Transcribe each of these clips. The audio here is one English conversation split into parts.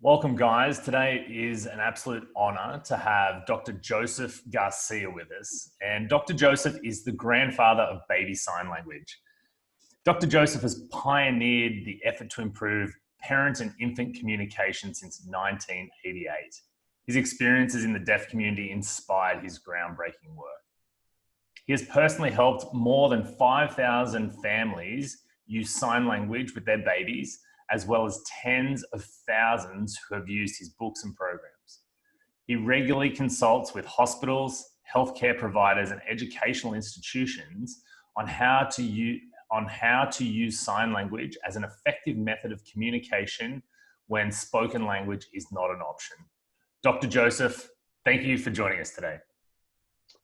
Welcome, guys. Today is an absolute honor to have Dr. Joseph Garcia with us. And Dr. Joseph is the grandfather of baby sign language. Dr. Joseph has pioneered the effort to improve parent and infant communication since 1988. His experiences in the deaf community inspired his groundbreaking work. He has personally helped more than 5,000 families use sign language with their babies, as well as tens of thousands who have used his books and programs. He regularly consults with hospitals, healthcare providers, and educational institutions on how to use sign language as an effective method of communication when spoken language is not an option. Dr. Joseph, thank you for joining us today.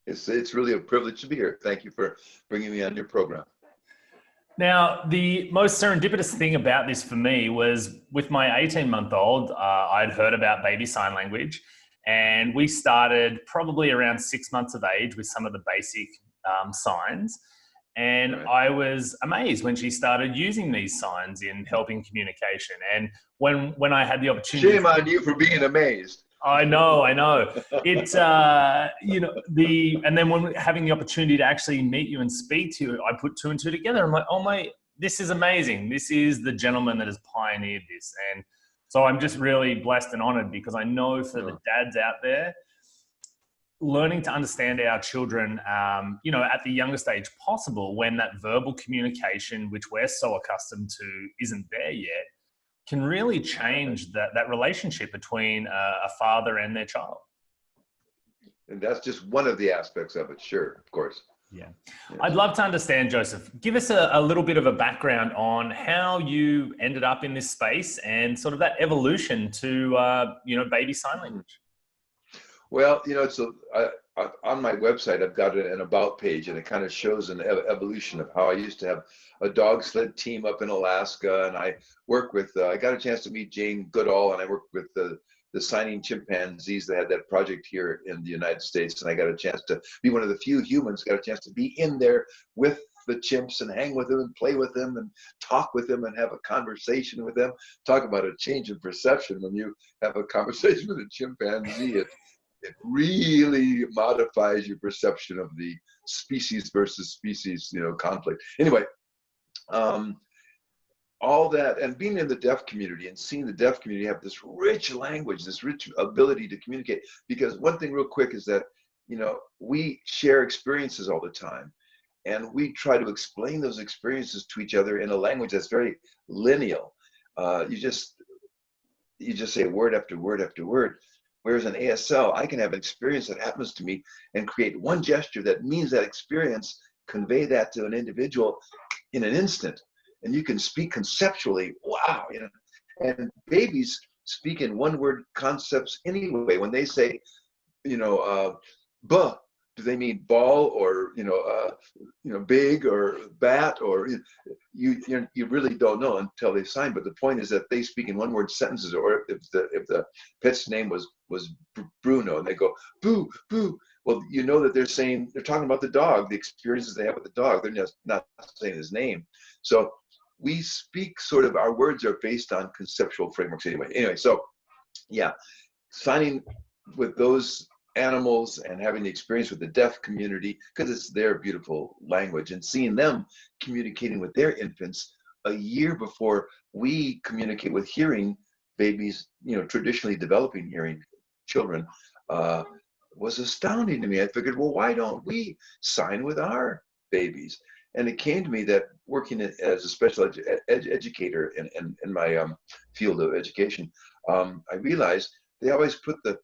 It's really a privilege to be here. Thank you for bringing me on your program. Now, the most serendipitous thing about this for me was with my 18-month-old, I'd heard about baby sign language, and we started probably around 6 months of age with some of the basic signs. And Right. I was amazed when she started using these signs in helping communication. And when I had the opportunity... Shame on you for being amazed. I know. It's, and then when having the opportunity to actually meet you and speak to you, I put two and two together. I'm like, oh this is amazing. This is the gentleman that has pioneered this. And so I'm just really blessed and honored because I know for the dads out there, learning to understand our children, at the youngest age possible, when that verbal communication, which we're so accustomed to, isn't there yet, can really change that relationship between a father and their child. And that's just one of the aspects of it, sure, of course. Yeah. Yes. I'd love to understand, Joseph, give us a little bit of a background on how you ended up in this space and sort of that evolution to, baby sign language. Well, on my website, I've got an about page, and it kind of shows an evolution of how I used to have a dog sled team up in Alaska, and I work with, I got a chance to meet Jane Goodall, and I worked with the signing chimpanzees that had that project here in the United States, and I got a chance to be one of the few humans, got a chance to be in there with the chimps and hang with them and play with them and talk with them and have a conversation with them. Talk about a change in perception when you have a conversation with a chimpanzee. It really modifies your perception of the species versus species, conflict. Anyway, all that, and being in the deaf community and seeing the deaf community have this rich language, this rich ability to communicate. Because one thing real quick is that, we share experiences all the time, and we try to explain those experiences to each other in a language that's very lineal. You just say word after word after word. Whereas in ASL, I can have an experience that happens to me and create one gesture that means that experience, convey that to an individual in an instant. And you can speak conceptually, wow, and babies speak in one word concepts anyway. When they say, buh, do they mean ball or, big or bat, or you really don't know until they sign. But the point is that they speak in one word sentences, or if the pet's name was Bruno and they go, boo, boo. Well, that they're talking about the dog, the experiences they have with the dog. They're just not saying his name. So we speak sort of, our words are based on conceptual frameworks anyway. So yeah, signing with those animals and having the experience with the deaf community, because it's their beautiful language, and seeing them communicating with their infants a year before we communicate with hearing babies, traditionally developing hearing children, was astounding to me. I figured, well, why don't we sign with our babies? And it came to me that working as a special educator in my field of education, I realized they always put the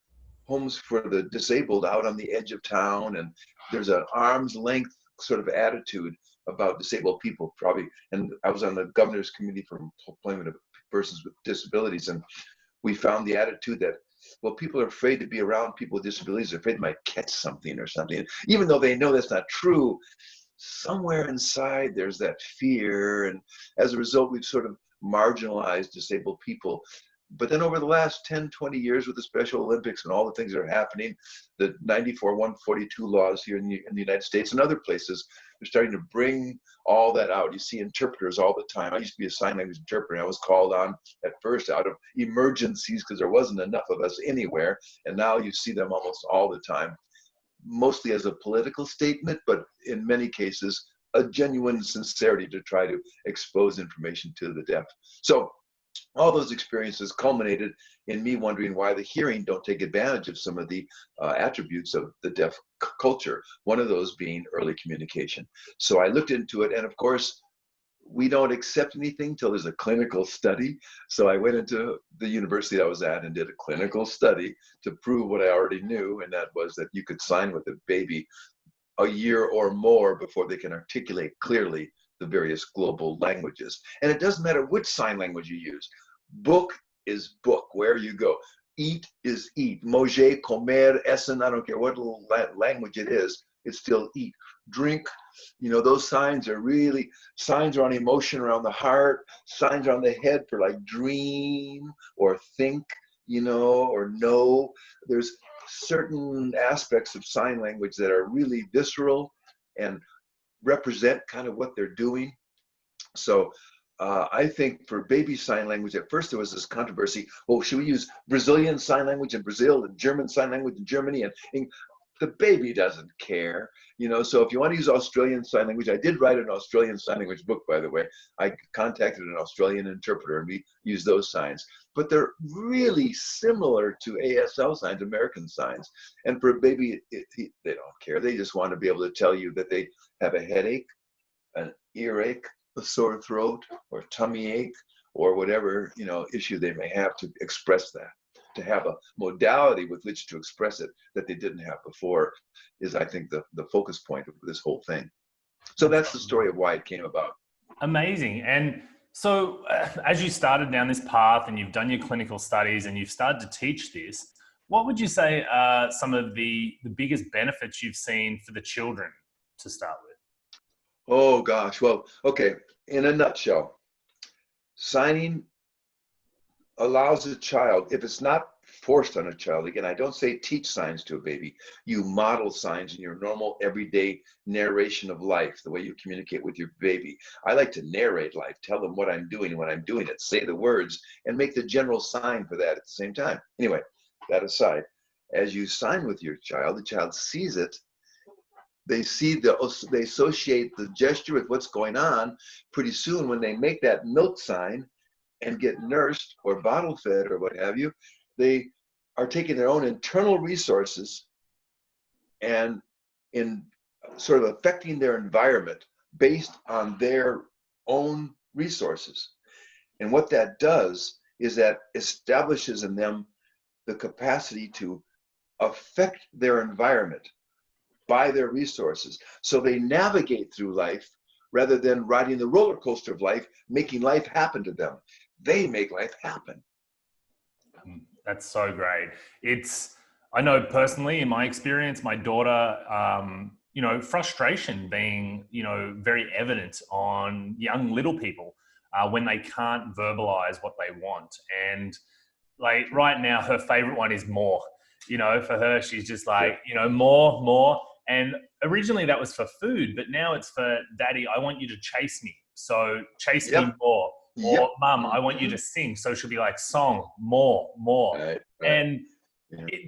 homes for the disabled out on the edge of town, and there's an arm's length sort of attitude about disabled people, probably. And I was on the governor's committee for employment of persons with disabilities, and we found the attitude that, well, people are afraid to be around people with disabilities. They're afraid they might catch something or something, even though they know that's not true. Somewhere inside there's that fear, and as a result, we've sort of marginalized disabled people. But then over the last 10, 20 years with the Special Olympics and all the things that are happening, the 94, 142 laws here in the United States and other places, they're starting to bring all that out. You see interpreters all the time. I used to be a sign language interpreter. I was called on at first out of emergencies because there wasn't enough of us anywhere. And now you see them almost all the time, mostly as a political statement, but in many cases, a genuine sincerity to try to expose information to the deaf. So all those experiences culminated in me wondering why the hearing don't take advantage of some of the attributes of the deaf culture, one of those being early communication. So I looked into it, and of course, we don't accept anything till there's a clinical study. So I went into the university I was at and did a clinical study to prove what I already knew, and that was that you could sign with a baby a year or more before they can articulate clearly the various global languages. And it doesn't matter which sign language you use. Book is book, where you go. Eat is eat. Manger, comer, essen, I don't care what language it is, it's still eat. Drink, you know, those signs are really, signs are on emotion around the heart, signs are on the head for like dream or think, you know, or know. There's certain aspects of sign language that are really visceral and represent kind of what they're doing. So I think for baby sign language, at first there was this controversy. Oh, should we use Brazilian sign language in Brazil and German sign language in Germany? And the baby doesn't care, you know. So if you want to use Australian sign language, I did write an Australian sign language book, by the way. I contacted an Australian interpreter and we used those signs. But they're really similar to ASL signs, American signs. And for a baby, they don't care. They just want to be able to tell you that they have a headache, an earache, a sore throat, or tummy ache, or whatever, you know, issue they may have, to express that. To have a modality with which to express it that they didn't have before is, I think, the focus point of this whole thing. So that's the story of why it came about. Amazing. And so as you started down this path and you've done your clinical studies and you've started to teach this, what would you say are some of the biggest benefits you've seen for the children to start with? Oh gosh, well, okay, in a nutshell, signing allows a child, if it's not forced on a child, again, I don't say teach signs to a baby, you model signs in your normal everyday narration of life, the way you communicate with your baby. I like to narrate life, tell them what I'm doing when I'm doing it, say the words, and make the general sign for that at the same time. Anyway, that aside, as you sign with your child, the child sees it, they associate the gesture with what's going on. Pretty soon when they make that milk sign and get nursed or bottle fed or what have you, they are taking their own internal resources and in sort of affecting their environment based on their own resources. And what that does is that establishes in them the capacity to affect their environment by their resources. So they navigate through life rather than riding the roller coaster of life, making life happen to them. They make life happen. That's so great. I know personally in my experience, my daughter, you know, frustration being, you know, very evident on young little people when they can't verbalize what they want. And like right now, her favorite one is more. You know, for her, she's just like, you know, more. And originally that was for food, but now it's for daddy, I want you to chase me. So chase me more. Or mum, I want you to sing. So she'll be like, song, more. Right. And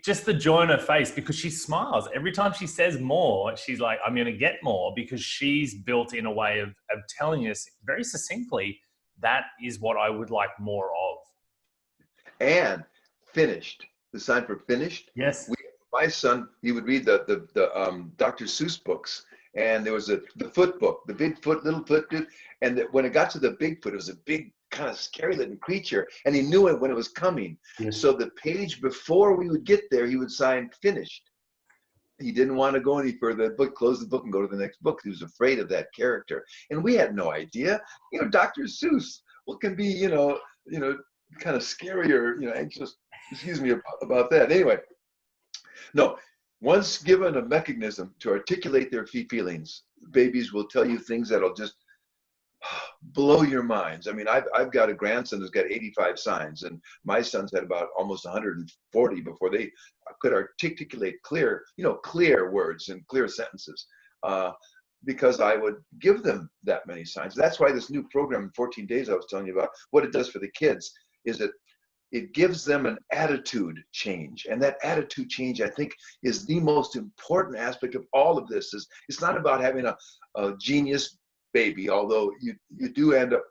just the joy on her face, because she smiles. Every time she says more, she's like, I'm going to get more, because she's built in a way of telling us very succinctly, that is what I would like more of. And finished. The sign for finished. Yes. My son, he would read the Dr. Seuss books, and there was the foot book, the big foot, little foot, and when it got to the big foot, it was a big kind of scary looking creature, and he knew it when it was coming. Yes. So the page before we would get there, he would sign finished. He didn't want to go any further. The book, close the book and go to the next book. He was afraid of that character, and we had no idea. You know, Dr. Seuss, what can be, you know, kind of scary or, you know, anxious. Excuse me about that. Anyway. No, once given a mechanism to articulate their feelings, babies will tell you things that'll just blow your minds. I mean, I've got a grandson who's got 85 signs, and my sons had about almost 140 before they could articulate clear, clear words and clear sentences. Because I would give them that many signs. That's why this new program in 14 days I was telling you about, what it does for the kids is that it gives them an attitude change. And that attitude change, I think, is the most important aspect of all of this. It's not about having a genius baby, although you do end up,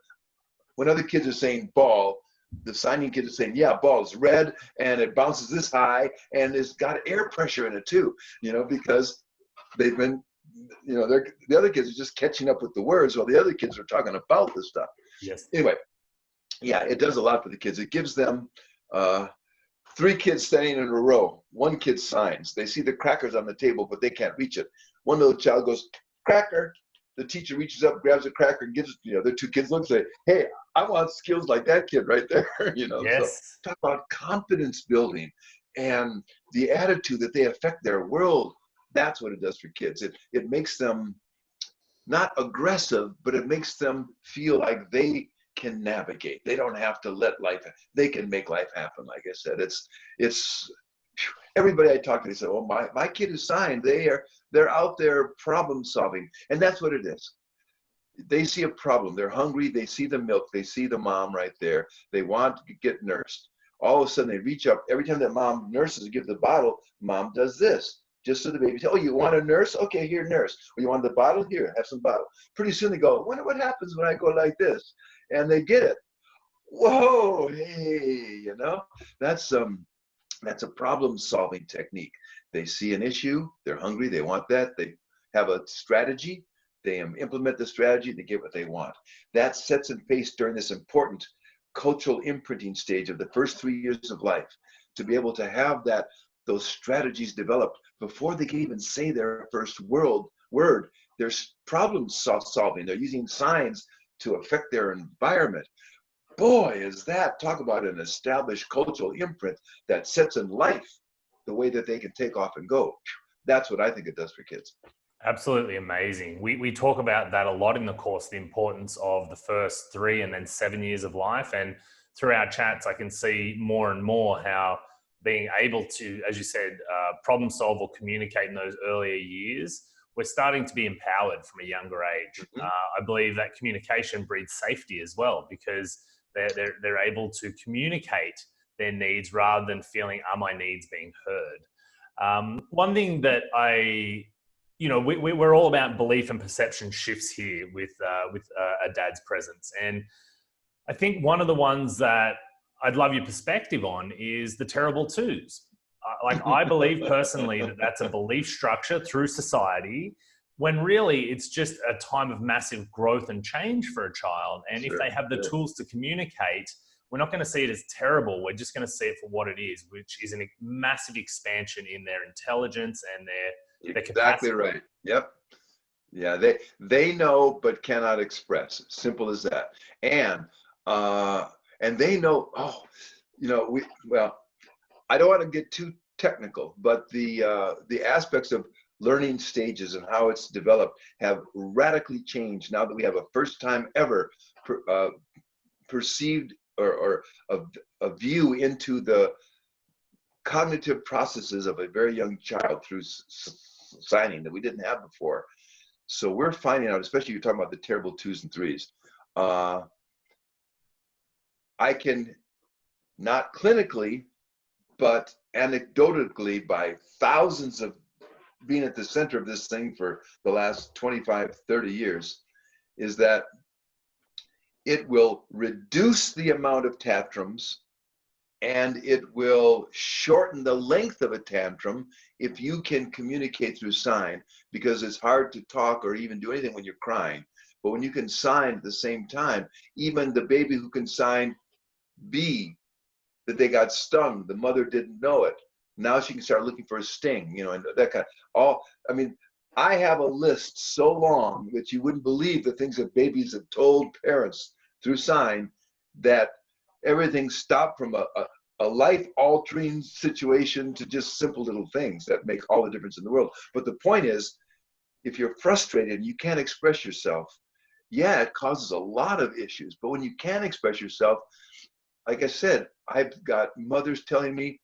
when other kids are saying ball, the signing kid is saying, yeah, ball is red and it bounces this high and it's got air pressure in it too, because they've been, the other kids are just catching up with the words while the other kids are talking about this stuff. Yes. Anyway, yeah, it does a lot for the kids. It gives them 3 kids standing in a row. One kid signs. They see the crackers on the table, but they can't reach it. One little child goes, cracker. The teacher reaches up, grabs a cracker, and gives it. The 2 kids look and say, hey, I want skills like that kid right there. Yes. So talk about confidence building and the attitude that they affect their world. That's what it does for kids. It makes them not aggressive, but it makes them feel like they can navigate. They don't have to let life, they can make life happen. Like I said, it's everybody I talk to, they say, oh, my kid is signed. They're out there problem solving. And that's what it is. They see a problem. They're hungry. They see the milk. They see the mom right there. They want to get nursed. All of a sudden they reach up. Every time that mom nurses and gives the bottle, mom does this. Just so the baby says, oh, you want a nurse? Okay, here, nurse. Or you want the bottle? Here, have some bottle. Pretty soon they go, I wonder what happens when I go like this. And they get it. Whoa, hey, that's a problem-solving technique. They see an issue, they're hungry, they want that, they have a strategy, they implement the strategy, they get what they want. That sets in pace during this important cultural imprinting stage of the first 3 years of life, to be able to have those strategies developed before they can even say their first word. There's problem solving. They're using signs to affect their environment. Boy, talk about an established cultural imprint that sets in life the way that they can take off and go. That's what I think it does for kids. Absolutely amazing. We talk about that a lot in the course, the importance of the first 3 and then 7 years of life. And through our chats, I can see more and more how being able to, as you said, problem solve or communicate in those earlier years, we're starting to be empowered from a younger age. Mm-hmm. I believe that communication breeds safety as well, because they're able to communicate their needs rather than feeling, are my needs being heard? One thing that we're all about belief and perception shifts here with a dad's presence. And I think one of the ones that I'd love your perspective on is the terrible twos. I believe personally that that's a belief structure through society, when really it's just a time of massive growth and change for a child. And if they have the tools to communicate, we're not going to see it as terrible. We're just going to see it for what it is, which is a massive expansion in their intelligence and their capacity. Exactly right. Yep. Yeah, they know but cannot express. Simple as that. And they know. I don't want to get too technical, but the aspects of learning stages and how it's developed have radically changed now that we have a first time ever perceived or a view into the cognitive processes of a very young child through signing that we didn't have before. So we're finding out, especially you're talking about the terrible 2s and 3s. I can, not clinically, but anecdotally, by thousands of being at the center of this thing for the last 25, 30 years, is that it will reduce the amount of tantrums and it will shorten the length of a tantrum if you can communicate through sign, because it's hard to talk or even do anything when you're crying. But when you can sign at the same time, even the baby who can sign B, that they got stung, the mother didn't know it. Now she can start looking for a sting, and that kind of, I have a list so long that you wouldn't believe the things that babies have told parents through sign, that everything stopped from a life-altering situation to just simple little things that make all the difference in the world. But the point is, if you're frustrated and you can't express yourself, yeah, it causes a lot of issues. But when you can express yourself, like I said, I've got mothers telling me,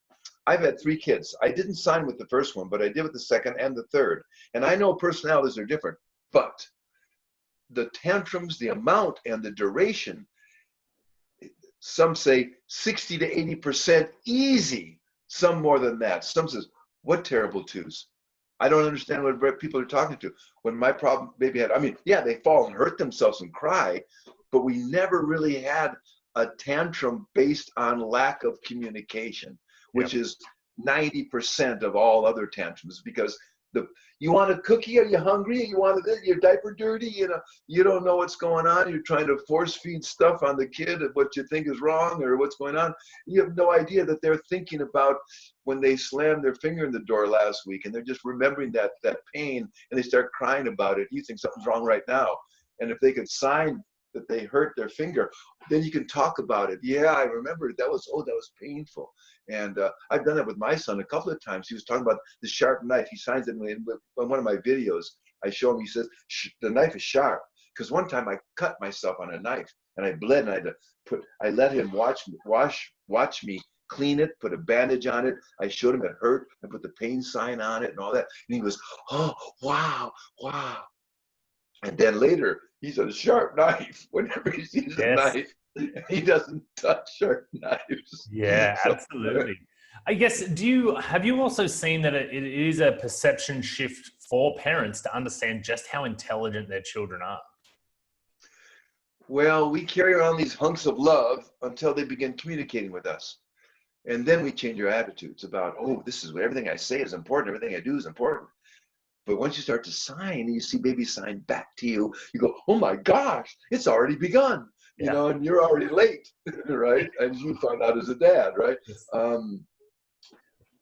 I've had 3 kids. I didn't sign with the first one, but I did with the second and the third. And I know personalities are different, but the tantrums, the amount and the duration, some say 60 to 80% easy, some more than that. Some says, what terrible twos. I don't understand what people are talking to. When my problem baby had, I mean, yeah, they fall and hurt themselves and cry, but we never really had a tantrum based on lack of communication, which is 90% of all other tantrums, because you want a cookie? Are you hungry? You want your diaper dirty? You don't know what's going on. You're trying to force feed stuff on the kid of what you think is wrong or what's going on. You have no idea that they're thinking about when they slammed their finger in the door last week, and they're just remembering that pain, and they start crying about it. You think something's wrong right now. And if they could sign that they hurt their finger, then you can talk about it. Yeah, I remember that was painful. And I've done that with my son a couple of times. He was talking about the sharp knife. He signs it in one of my videos. I show him, he says, the knife is sharp. Because one time I cut myself on a knife and I bled, and I let him watch me clean it, put a bandage on it. I showed him it hurt. I put the pain sign on it and all that. And he was, oh, wow. And then later, he said, a sharp knife. Whenever he sees a knife, he doesn't touch sharp knives. Yeah, absolutely. I guess, have you also seen that it is a perception shift for parents to understand just how intelligent their children are? Well, we carry around these hunks of love until they begin communicating with us. And then we change our attitudes about, oh, this is what everything I say is important. Everything I do is important. But once you start to sign and you see baby sign back to you, you go, oh my gosh, it's already begun, and you're already late, right? And you find out as a dad, right? Yes.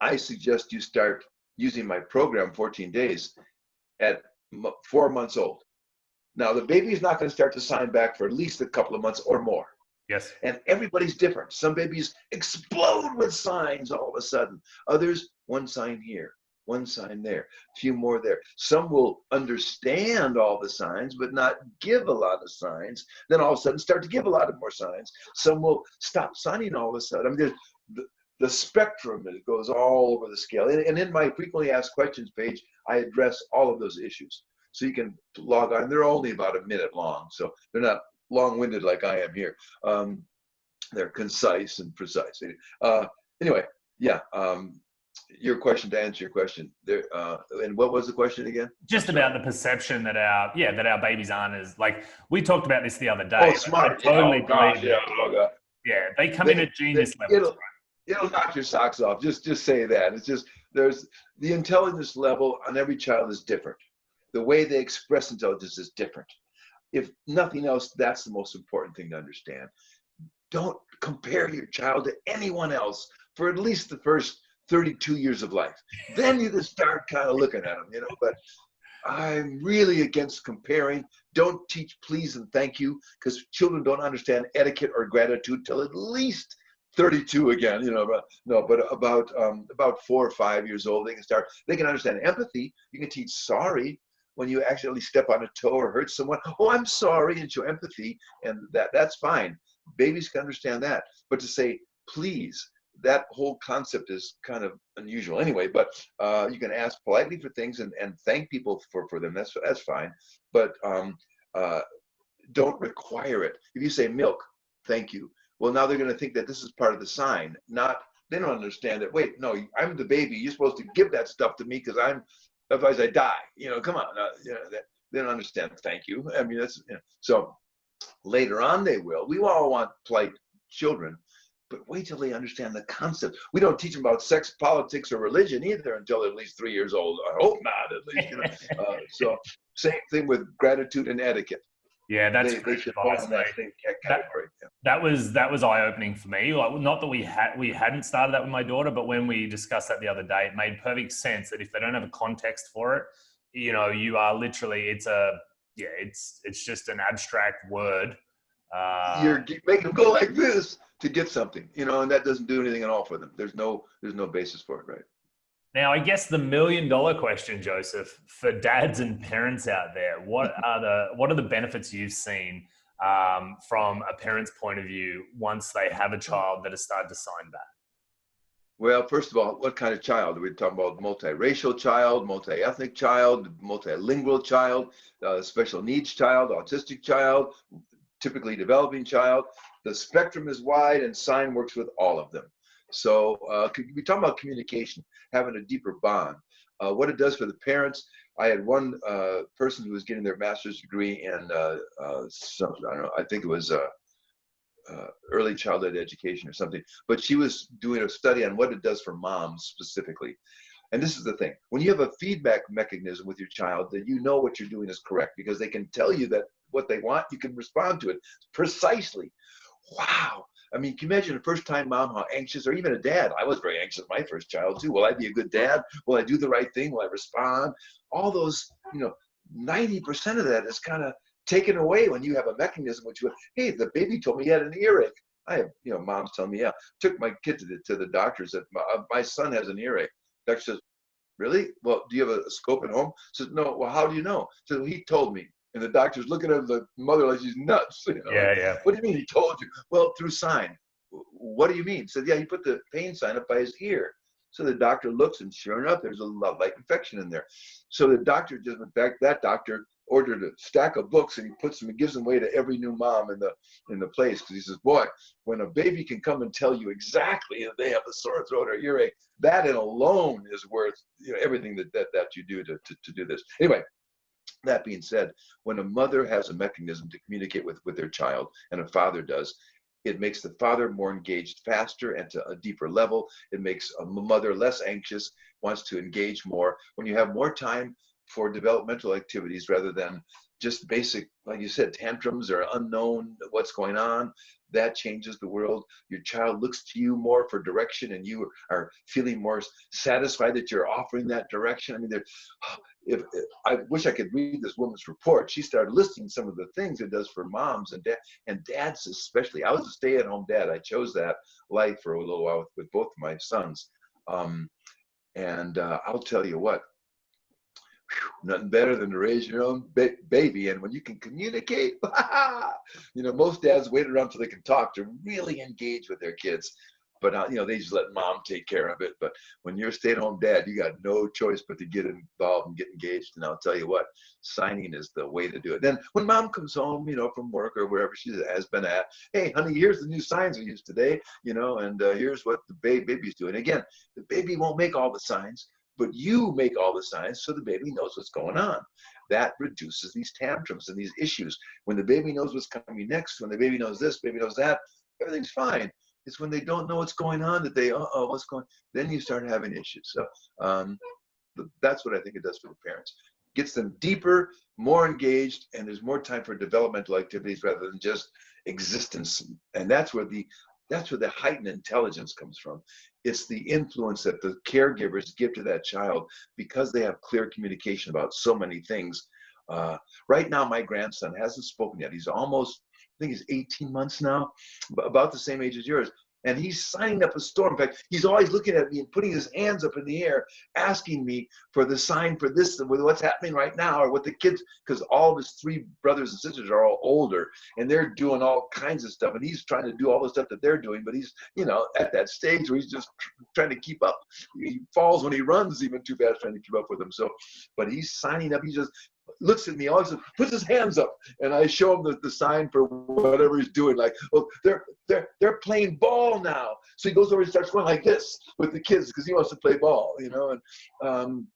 I suggest you start using my program, 14 days, at 4 months old. Now, the baby's not going to start to sign back for at least a couple of months or more. Yes. And everybody's different. Some babies explode with signs all of a sudden. Others, one sign here, one sign there, a few more there. Some will understand all the signs, but not give a lot of signs. Then all of a sudden start to give a lot of more signs. Some will stop signing all of a sudden. I mean, the spectrum goes all over the scale. And in my frequently asked questions page, I address all of those issues. So you can log on. They're only about a minute long, so they're not long-winded like I am here. They're concise and precise. Anyway, yeah. Your question, to answer your question there, and what was the question again? Just about the perception that our babies aren't as, like, we talked about this the other day. Oh, smart. I totally believe yeah. Oh, God. Yeah, they come in at genius levels. It'll knock your socks off. Just say that. It's just, there's the intelligence level on every child is different. The way they express intelligence is different. If nothing else, that's the most important thing to understand. Don't compare your child to anyone else for at least the first 32 years of life. Then you can start kind of looking at them, but I'm really against comparing. Don't teach please and thank you, because children don't understand etiquette or gratitude till at least 32 again, but about 4 or 5 years old, they can understand empathy. You can teach sorry when you actually step on a toe or hurt someone. Oh, I'm sorry, and show empathy, and that's fine. Babies can understand that. But to say please, that whole concept is kind of unusual anyway. But you can ask politely for things and thank people for them. That's fine. But don't require it. If you say milk, thank you. Well, now they're going to think that this is part of the sign. They don't understand that. Wait, no, I'm the baby. You're supposed to give that stuff to me because otherwise I die. Come on. They don't understand. Thank you. I mean, so later on they will. We all want polite children, but wait till they understand the concept. We don't teach them about sex, politics, or religion either until they're at least 3 years old. I hope not, at least. So same thing with gratitude and etiquette. Yeah, that's they should fall in that same category. That was eye-opening for me. Like, not that we hadn't started that with my daughter, but when we discussed that the other day, it made perfect sense that if they don't have a context for it, you are literally, it's just an abstract word. You're making them go like this to get something, and that doesn't do anything at all for them. There's no basis for it, right? Now, I guess the $1 million question, Joseph, for dads and parents out there, what are the benefits you've seen from a parent's point of view once they have a child that has started to sign back? Well, first of all, what kind of child? Are we talking about multiracial child, multi-ethnic child, multilingual child, special needs child, autistic child, typically developing child? The spectrum is wide, and sign works with all of them. So we talk about communication, having a deeper bond. What it does for the parents, I had one person who was getting their master's degree in some, I don't know, I think it was early childhood education or something, but she was doing a study on what it does for moms specifically. And this is the thing, when you have a feedback mechanism with your child, that you know what you're doing is correct because they can tell you that what they want, you can respond to it precisely. Wow. I mean, can you imagine a first-time mom, how anxious, or even a dad? I was very anxious, my first child too. Will I be a good dad? Will I do the right thing? Will I respond? All those, 90% of that is kind of taken away when you have a mechanism which you, hey, the baby told me he had an earache. I have, moms tell me, yeah, took my kid to the doctor, said, my son has an earache. Doctor says, really? Well, do you have a scope at home? Says, no. Well, how do you know? So he told me. And the doctor's looking at the mother like she's nuts. Yeah, yeah. What do you mean he told you? Well, through sign. What do you mean? Said, yeah, he put the pain sign up by his ear. So the doctor looks, and sure enough, there's a light infection in there. So the doctor just went back. That doctor ordered a stack of books, and he puts them and gives them away to every new mom in the place, because he says, boy, when a baby can come and tell you exactly that they have a sore throat or earache, that in alone is worth everything that you do to do this. Anyway, that being said, when a mother has a mechanism to communicate with their child, and a father does, it makes the father more engaged faster and to a deeper level. It makes a mother less anxious, wants to engage more. When you have more time for developmental activities rather than just basic, like you said, tantrums or unknown what's going on, that changes the world. Your child looks to you more for direction, and you are feeling more satisfied that you're offering that direction. I mean, if I wish I could read this woman's report. She started listing some of the things it does for moms and dads especially. I was a stay-at-home dad. I chose that life for a little while with both of my sons. I'll tell you what, nothing better than to raise your own baby. And when you can communicate, most dads wait around till they can talk to really engage with their kids. But, they just let mom take care of it. But when you're a stay-at-home dad, you got no choice but to get involved and get engaged. And I'll tell you what, signing is the way to do it. Then when mom comes home, from work or wherever she has been at, hey, honey, here's the new signs we used today, and here's what the baby's doing. Again, the baby won't make all the signs, but you make all the signs so the baby knows what's going on. That reduces these tantrums and these issues. When the baby knows what's coming next, when the baby knows this, baby knows that, everything's fine. It's when they don't know what's going on that they, what's going on? Then you start having issues. So that's what I think it does for the parents. Gets them deeper, more engaged, and there's more time for developmental activities rather than just existence. And that's where the heightened intelligence comes from. It's the influence that the caregivers give to that child because they have clear communication about so many things. Right now, my grandson hasn't spoken yet. He's almost, I think he's 18 months now, about the same age as yours. And he's signing up a storm. In fact, he's always looking at me and putting his hands up in the air, asking me for the sign for this, with what's happening right now, or what the kids, because all of his 3 brothers and sisters are all older, and they're doing all kinds of stuff. And he's trying to do all the stuff that they're doing, but he's, at that stage where he's just trying to keep up. He falls when he runs even too fast trying to keep up with them. So, but he's signing up. He just looks at me, always puts his hands up, and I show him the sign for whatever he's doing. Like, oh, they're playing ball now. So he goes over and starts going like this with the kids because he wants to play ball, And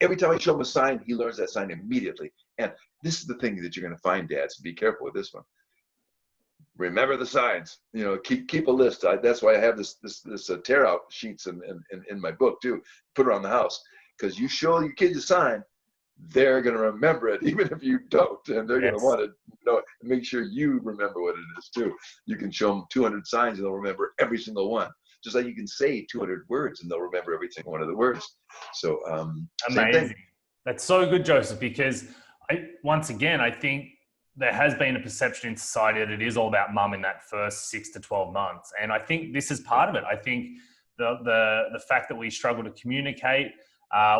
every time I show him a sign, he learns that sign immediately. And this is the thing that you're going to find, dads. Be careful with this one. Remember the signs. Keep a list. That's why I have this tear out sheets in my book too. Put around the house, because you show your kids a sign, they're going to remember it, even if you don't, and they're going to want to know, make sure you remember what it is too. You can show them 200 signs and they'll remember every single one. Just like you can say 200 words and they'll remember every single one of the words. So amazing. That's so good, Joseph, because once again, I think there has been a perception in society that it is all about mum in that first 6 to 12 months. And I think this is part of it. I think the fact that we struggle to communicate.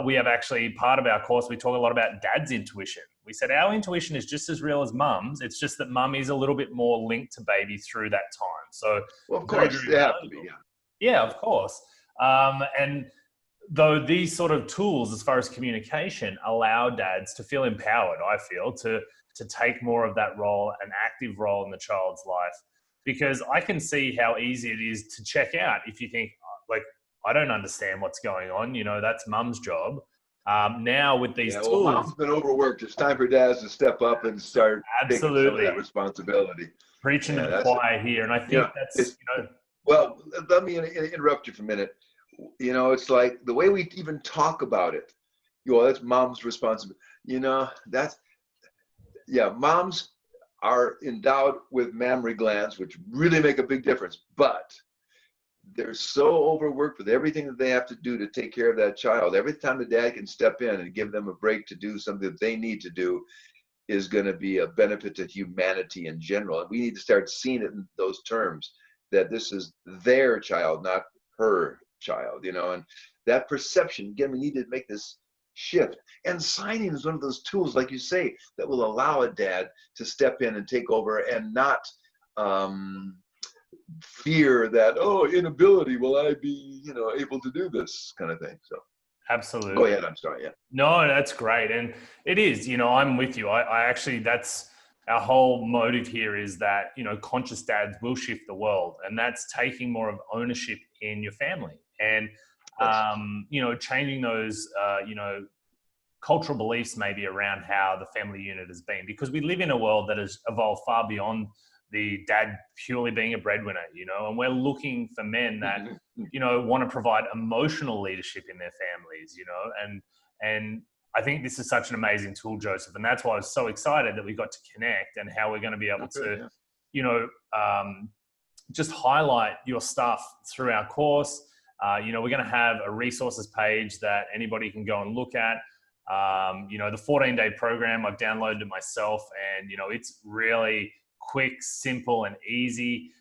We have actually, part of our course, we talk a lot about dad's intuition. We said our intuition is just as real as mum's. It's just that mum is a little bit more linked to baby through that time. So Well, of very, course, very they have to be. valuable. Yeah. Yeah, of course. And though these sort of tools, as far as communication, allow dads to feel empowered, I feel, to take more of that role, an active role in the child's life. Because I can see how easy it is to check out if you think, like, I don't understand what's going on. You know, that's mum's job. Now with these Yeah, well, tools, mom's been overworked. It's time for dads to step up and start taking some of absolutely that responsibility. preaching to Yeah, the choir here. And I you think know, that's, well, let me interrupt you for a minute. You know, it's like the way we even talk about it. That's mom's responsibility. Moms are endowed with mammary glands, which really make a big difference. But they're so overworked with everything that they have to do to take care of that child. Every time the dad can step in and give them a break to do something that they need to do is going to be a benefit to humanity in general. And we need to start seeing it in those terms, that this is their child, not her child, and that perception, again, we need to make this shift. And signing is one of those tools, like you say, that will allow a dad to step in and take over and not fear that, inability, will I be, able to do this kind of thing. So absolutely. Go ahead, I'm sorry. Yeah. No, that's great. And it is, I'm with you. I actually, that's our whole motive here, is that, conscious dads will shift the world, and that's taking more of ownership in your family and, changing those, cultural beliefs maybe around how the family unit has been, because we live in a world that has evolved far beyond the dad purely being a breadwinner, and we're looking for men that, want to provide emotional leadership in their families, and I think this is such an amazing tool, Joseph. And that's why I was so excited that we got to connect, and how we're going to be able to, just highlight your stuff through our course. We're going to have a resources page that anybody can go and look at. The 14-day program, I've downloaded it myself, and, it's really quick, simple, and easy,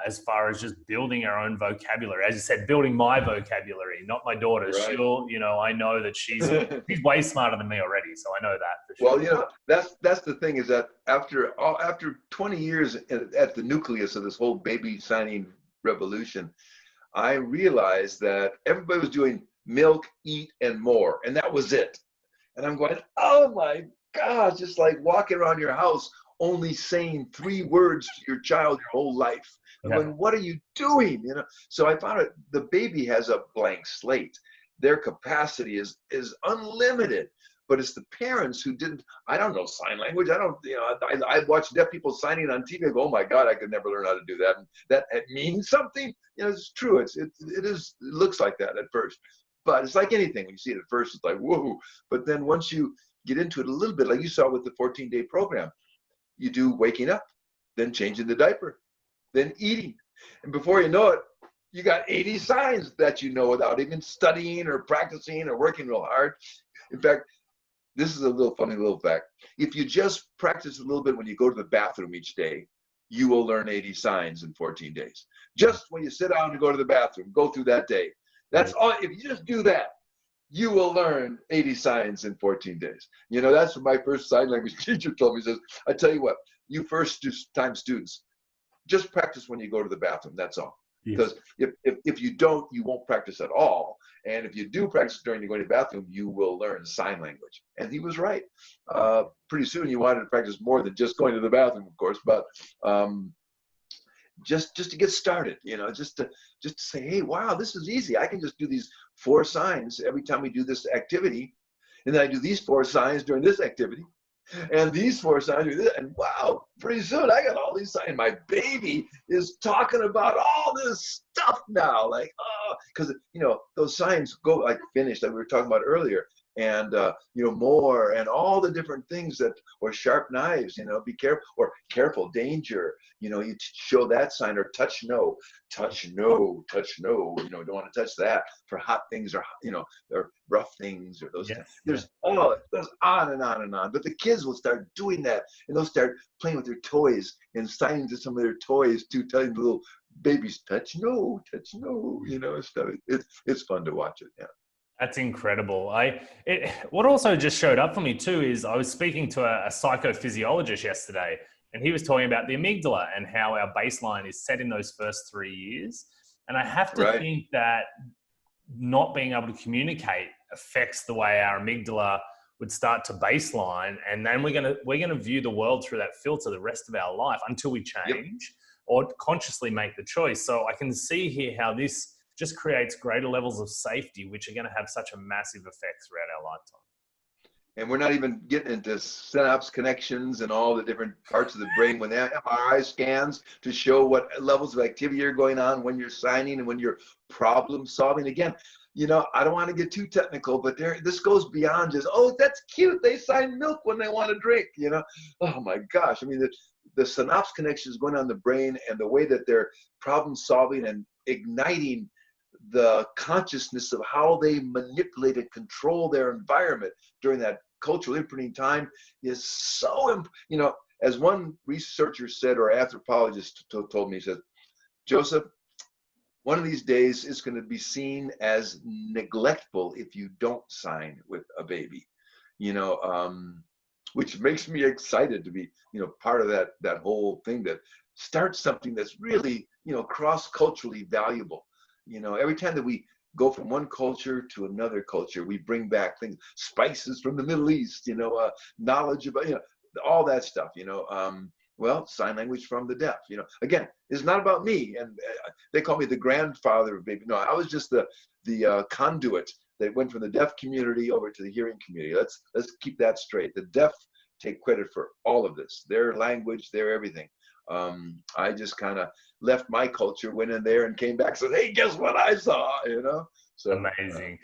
as far as just building our own vocabulary. As you said, building my vocabulary, not my daughter's. Right. She'll, I know that she's way smarter than me already, so I know that for sure. Well, that's the thing, is that after 20 years at the nucleus of this whole baby signing revolution, I realized that everybody was doing milk, eat, and more, and that was it. And I'm going, oh my God, just like walking around your house only saying 3 words to your child your whole life. I'm going, what are you doing? So I found it, the baby has a blank slate. Their capacity is unlimited. But it's the parents who didn't. I don't know sign language. I watch deaf people signing on TV. I go, oh my God, I could never learn how to do that. And that it means something. It's true. It looks like that at first. But it's like anything. When you see it at first, it's like, whoa. But then once you get into it a little bit, like you saw with the 14-day program, you do waking up, then changing the diaper, then eating. And before you know it, you got 80 signs that you know without even studying or practicing or working real hard. In fact, this is a funny little fact. If you just practice a little bit when you go to the bathroom each day, you will learn 80 signs in 14 days. Just when you sit down to go to the bathroom, go through that day. That's all. If you just do that, you will learn 80 signs in 14 days. That's what my first sign language teacher told me. He says, I tell you what, you first-time students, just practice when you go to the bathroom. That's all. Because if you don't, you won't practice at all. And if you do practice during you going to the bathroom, you will learn sign language. And he was right. Pretty soon you wanted to practice more than just going to the bathroom, of course, but just to get started, just to say, hey, wow, this is easy. I can just do these 4 signs every time we do this activity. And then I do these 4 signs during this activity. And these 4 signs do this. And wow, pretty soon I got all these signs. My baby is talking about all this stuff now. Like, because, those signs go like finish, like we were talking about earlier. And, more, and all the different things or sharp knives, be careful, or careful, danger, you show that sign, or touch no, don't want to touch that for hot things, or, or rough things, or those things. There's, it goes on and on and on. But the kids will start doing that, and they'll start playing with their toys and signing to some of their toys, telling the little babies touch no, stuff. It's fun to watch it. Yeah. That's incredible. What also just showed up for me too is I was speaking to a psychophysiologist yesterday, and he was talking about the amygdala and how our baseline is set in those first 3 years. And I have to Right. think that not being able to communicate affects the way our amygdala would start to baseline, and then we're gonna view the world through that filter the rest of our life until we Yep. change or consciously make the choice. So I can see here how this just creates greater levels of safety, which are going to have such a massive effect throughout our lifetime. And we're not even getting into synapse connections and all the different parts of the brain when the MRI scans to show what levels of activity are going on when you're signing and when you're problem solving. Again, I don't want to get too technical, but this goes beyond just, oh, that's cute, they sign milk when they want to drink. Oh my gosh. I mean, the synapse connections going on in the brain and the way that they're problem solving and igniting the consciousness of how they manipulate and control their environment during that cultural imprinting time is so, as one researcher said, or anthropologist told me, he said, Joseph, one of these days it's going to be seen as neglectful if you don't sign with a baby, which makes me excited to be, part of that whole thing that starts something that's really, cross-culturally valuable. Every time that we go from one culture to another culture, we bring back things, spices from the Middle East, knowledge about, all that stuff, well, sign language from the deaf, again, it's not about me. And they call me the grandfather of baby. No, I was just the conduit that went from the deaf community over to the hearing community. Let's keep that straight. The deaf take credit for all of this, their language, their everything. I just kind of left my culture, went in there and came back and said, hey, guess what I saw, So Amazing.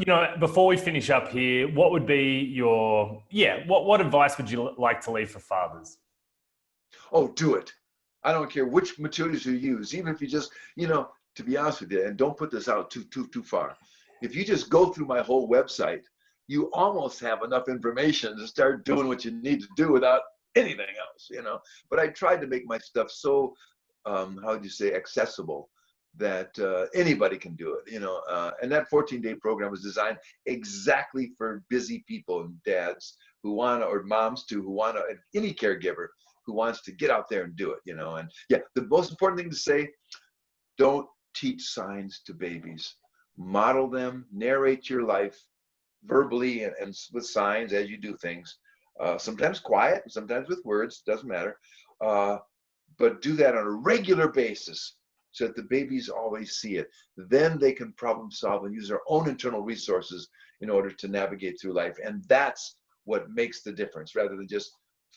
Yeah. Before we finish up here, what would be what advice would you like to leave for fathers? Oh, do it. I don't care which materials you use, even if you just, to be honest with you, and don't put this out too far. If you just go through my whole website, you almost have enough information to start doing what you need to do without anything else, But I tried to make my stuff so, how would you say, accessible that anybody can do it, and that 14-day program was designed exactly for busy people and dads who want to, or moms too, who want to, any caregiver who wants to get out there and do it, and yeah, the most important thing to say, don't teach signs to babies. Model them, narrate your life verbally and with signs as you do things. Sometimes quiet, sometimes with words, doesn't matter. But do that on a regular basis so that the babies always see it. Then they can problem solve and use their own internal resources in order to navigate through life. And that's what makes the difference, rather than just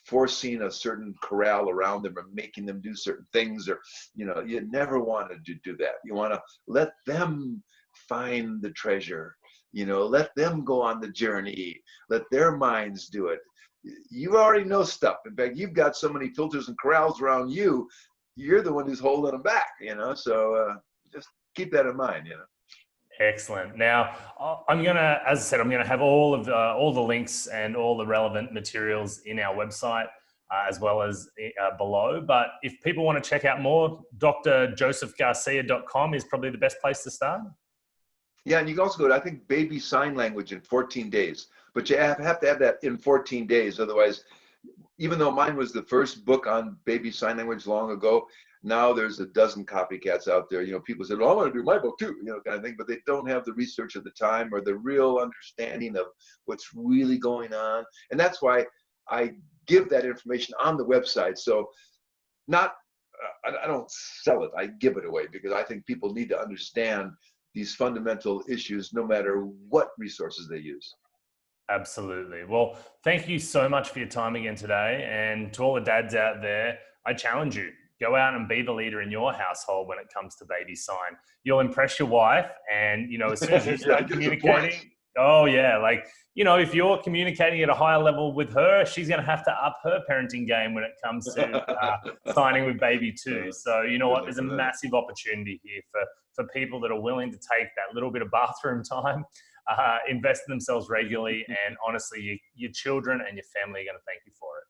forcing a certain corral around them or making them do certain things, or you never want to do that. You want to let them find the treasure, let them go on the journey, let their minds do it. You already know stuff. In fact, you've got so many filters and corrals around you, you're the one who's holding them back, so just keep that in mind. Excellent. Now, as I said, I'm gonna have all the links and all the relevant materials in our website, as well as below. But if people want to check out more, drjosephgarcia.com is probably the best place to start. Yeah, and you can also go to, I think, baby sign language in 14 days. But you have to have that in 14 days. Otherwise, even though mine was the first book on baby sign language long ago, now there's a dozen copycats out there. People said, well, I want to do my book too, kind of thing, but they don't have the research at the time or the real understanding of what's really going on. And that's why I give that information on the website. So I don't sell it, I give it away, because I think people need to understand these fundamental issues no matter what resources they use. Absolutely. Well, thank you so much for your time again today. And to all the dads out there, I challenge you, go out and be the leader in your household when it comes to baby sign. You'll impress your wife. And, as soon as you start communicating, oh yeah, if you're communicating at a higher level with her, she's going to have to up her parenting game when it comes to signing with baby too. So, there's a massive opportunity here for people that are willing to take that little bit of bathroom time, invest in themselves regularly, and honestly, your children and your family are going to thank you for it.